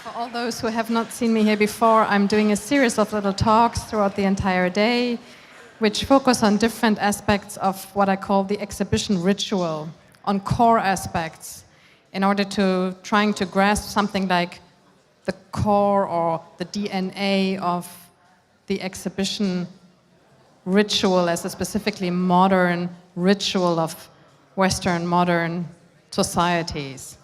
For all those who have not seen me here before, I'm doing a series of little talks throughout the entire day, which focus on different aspects of what I call the exhibition ritual, on core aspects, in order to trying to grasp something like the core or the DNA of the exhibition ritual as a specifically modern ritual of Western modern societies.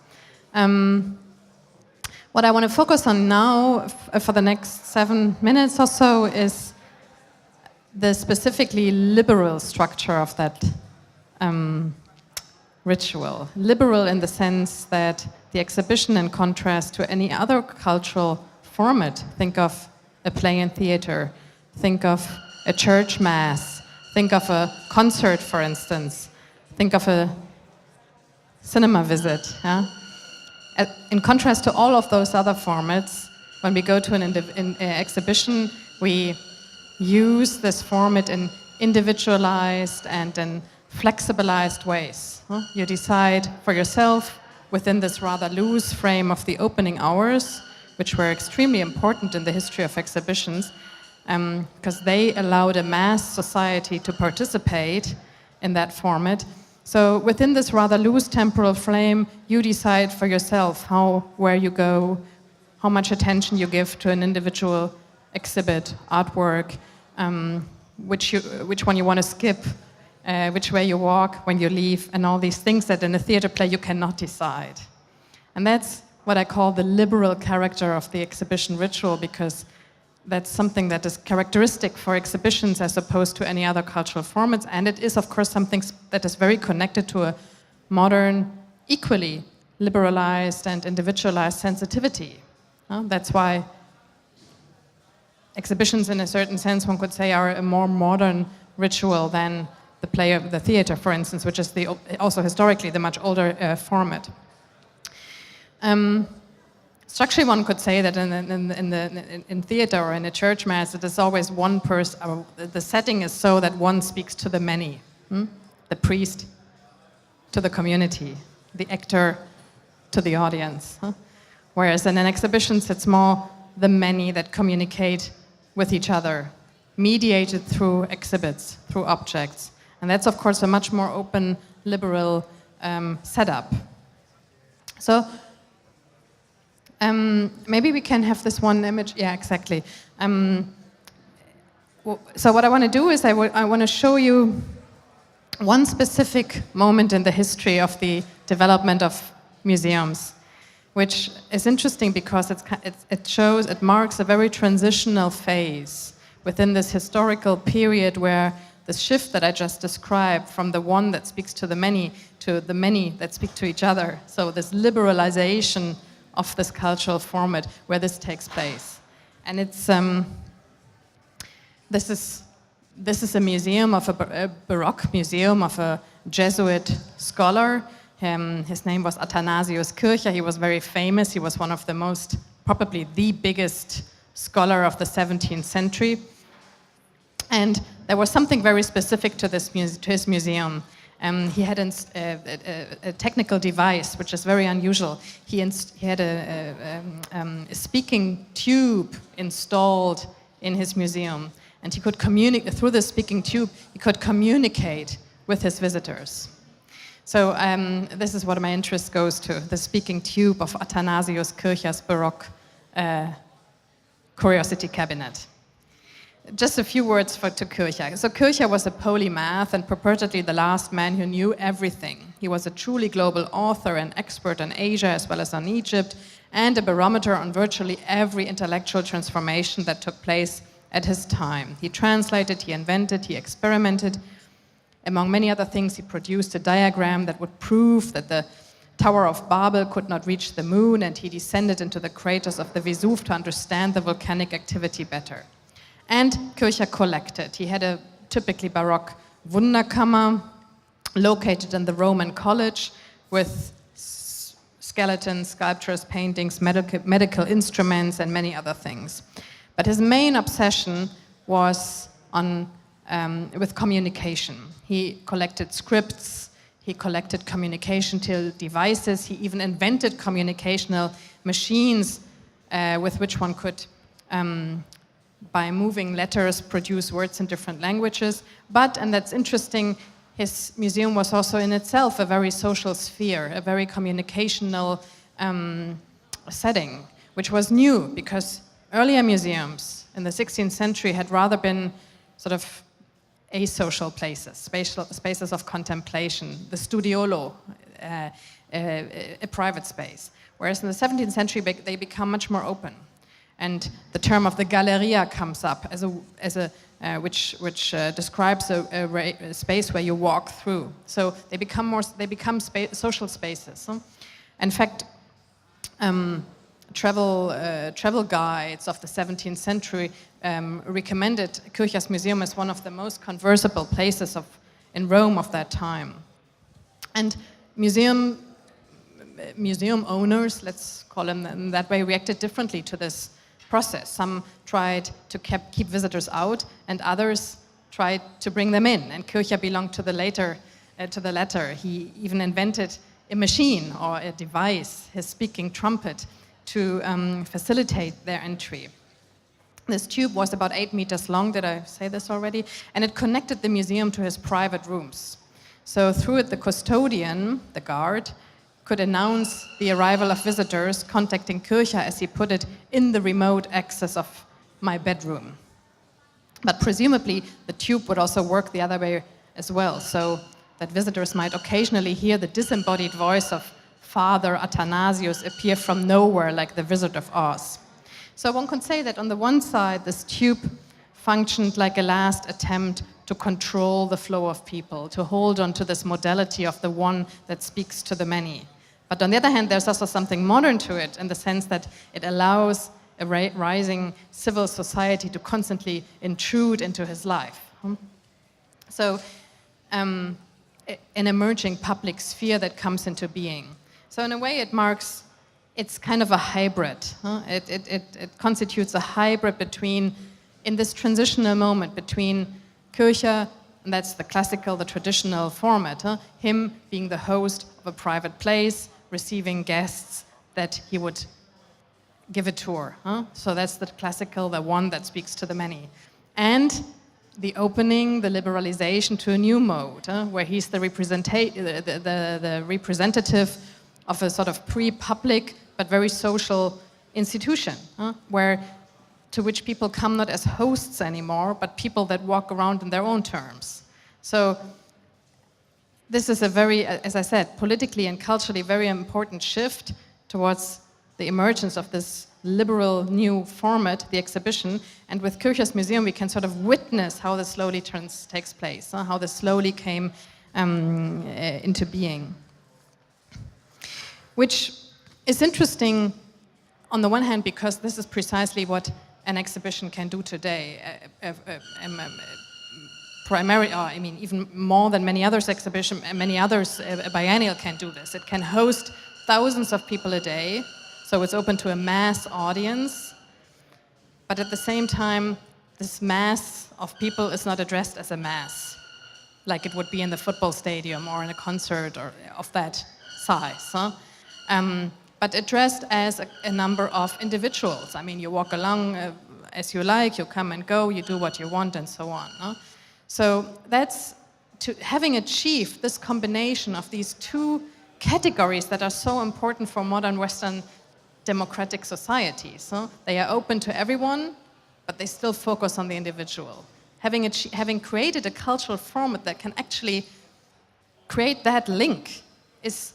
What I want to focus on now for the next 7 minutes or so is the specifically liberal structure of that ritual. Liberal in the sense that the exhibition, in contrast to any other cultural format, think of a play in theater, think of a church mass, think of a concert, for instance, think of a cinema visit. Yeah? In contrast to all of those other formats, when we go to an exhibition, we use this format in individualized and in flexibilized ways. You decide for yourself within this rather loose frame of the opening hours, which were extremely important in the history of exhibitions, because they allowed a mass society to participate in that format. So within this rather loose temporal frame, you decide for yourself where you go, how much attention you give to an individual exhibit, artwork, which one you want to skip, which way you walk when you leave, and all these things that in a theater play you cannot decide. And that's what I call the liberal character of the exhibition ritual, because that's something that is characteristic for exhibitions as opposed to any other cultural formats, and it is, of course, something that is very connected to a modern, equally liberalized and individualized sensitivity. That's why exhibitions, in a certain sense, one could say, are a more modern ritual than the play of the theater, for instance, which is also historically the much older format. Structurally, one could say that in theater or in a church mass, it is always one person. The setting is so that one speaks to the many, the priest to the community, the actor to the audience. Whereas in an exhibition, it's more the many that communicate with each other, mediated through exhibits, through objects. And that's, of course, a much more open, liberal setup. So maybe we can have this one image. Yeah, exactly. So what I want to do is I want to show you one specific moment in the history of the development of museums, which is interesting because it marks a very transitional phase within this historical period where the shift that I just described from the one that speaks to the many that speak to each other. So this liberalization of this cultural format where this takes place. And it's this is a museum of a Baroque museum of a Jesuit scholar. His name was Athanasius Kircher. He was very famous. He was one of the most, probably the biggest scholar of the 17th century. And there was something very specific to his museum. He had a technical device, which is very unusual. He had a speaking tube installed in his museum, and he could communicate through the speaking tube. He could communicate with his visitors. So this is what my interest goes to: the speaking tube of Athanasius Kircher's Baroque curiosity cabinet. Just a few words to Kircher. So Kircher was a polymath and purportedly the last man who knew everything. He was a truly global author and expert on Asia as well as on Egypt, and a barometer on virtually every intellectual transformation that took place at his time. He translated, he invented, he experimented. Among many other things, he produced a diagram that would prove that the Tower of Babel could not reach the moon, and he descended into the craters of the Vesuve to understand the volcanic activity better. And Kircher collected. He had a typically Baroque Wunderkammer located in the Roman College with skeletons, sculptures, paintings, medical instruments, and many other things. But his main obsession was with communication. He collected scripts, he collected communication devices, he even invented communicational machines with which one could, by moving letters, produce words in different languages. But, and that's interesting, his museum was also in itself a very social sphere, a very communicational setting, which was new because earlier museums in the 16th century had rather been sort of asocial places, spaces of contemplation, the studiolo, a private space. Whereas in the 17th century, they become much more open. And the term of the galleria comes up which describes a space where you walk through. So they become social spaces. Huh? In fact, travel guides of the 17th century recommended Kirchhaus Museum as one of the most conversable places in Rome of that time. And museum owners, let's call them that way, reacted differently to this process. Some tried to keep visitors out, and others tried to bring them in. And Kirchhaus belonged to the latter. He even invented a machine or a device, his speaking trumpet, to facilitate their entry. This tube was about 8 meters long, did I say this already? And it connected the museum to his private rooms. So through it, the custodian, the guard, could announce the arrival of visitors, contacting Kirchhaus, as he put it, in the remote access of my bedroom. But presumably, the tube would also work the other way as well, so that visitors might occasionally hear the disembodied voice of Father Athanasius appear from nowhere, like the Wizard of Oz. So one could say that on the one side, this tube functioned like a last attempt to control the flow of people, to hold on to this modality of the one that speaks to the many. But on the other hand, there's also something modern to it in the sense that it allows a rising civil society to constantly intrude into his life. So an emerging public sphere that comes into being. So in a way it's kind of a hybrid. It constitutes a hybrid between, in this transitional moment between Kirchhaus, and that's the classical, the traditional format, him being the host of a private place, receiving guests that he would give a tour. So that's the classical, the one that speaks to the many. And the opening, the liberalization to a new mode, where he's the representative of a sort of pre-public but very social institution, to which people come not as hosts anymore, but people that walk around in their own terms. So this is a very, as I said, politically and culturally very important shift towards the emergence of this liberal new format, the exhibition. And with Kirchhaus Museum, we can sort of witness how this slowly takes place, how this slowly came into being. Which is interesting on the one hand, because this is precisely what an exhibition can do today. Even more than many others exhibition, many others, a biennial can do this. It can host thousands of people a day, so it's open to a mass audience. But at the same time, this mass of people is not addressed as a mass, like it would be in the football stadium or in a concert or of that size. But addressed as a number of individuals. I mean, you walk along as you like, you come and go, you do what you want, and so on. So that's having achieved this combination of these two categories that are so important for modern Western democratic societies. They are open to everyone, but they still focus on the individual. Having created a cultural format that can actually create that link is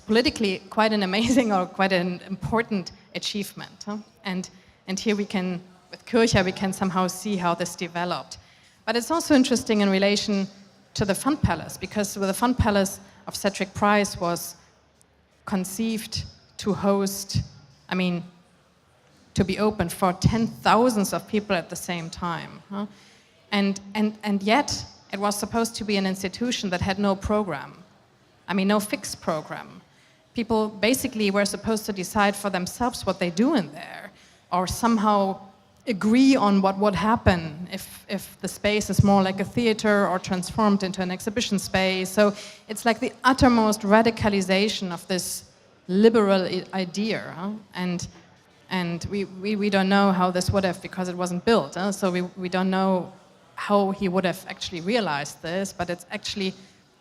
politically quite an amazing or quite an important achievement. And here we can, with Kirchhaus, we can somehow see how this developed. But it's also interesting in relation to the Fund Palace, because the Fund Palace of Cedric Price was conceived to host, to be open for 10,000s of people at the same time. And yet, it was supposed to be an institution that had no program. No fixed program. People basically were supposed to decide for themselves what they do in there, or somehow agree on what would happen if the space is more like a theater or transformed into an exhibition space. So it's like the uttermost radicalization of this liberal idea. And And we don't know how this would have, because it wasn't built. So we don't know how he would have actually realized this, but it's actually,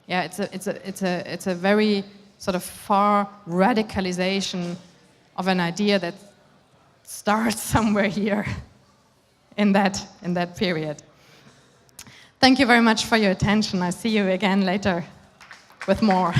yeah, it's a very sort of far radicalization of an idea that starts somewhere here in that period. Thank you very much for your attention. I see you again later with more.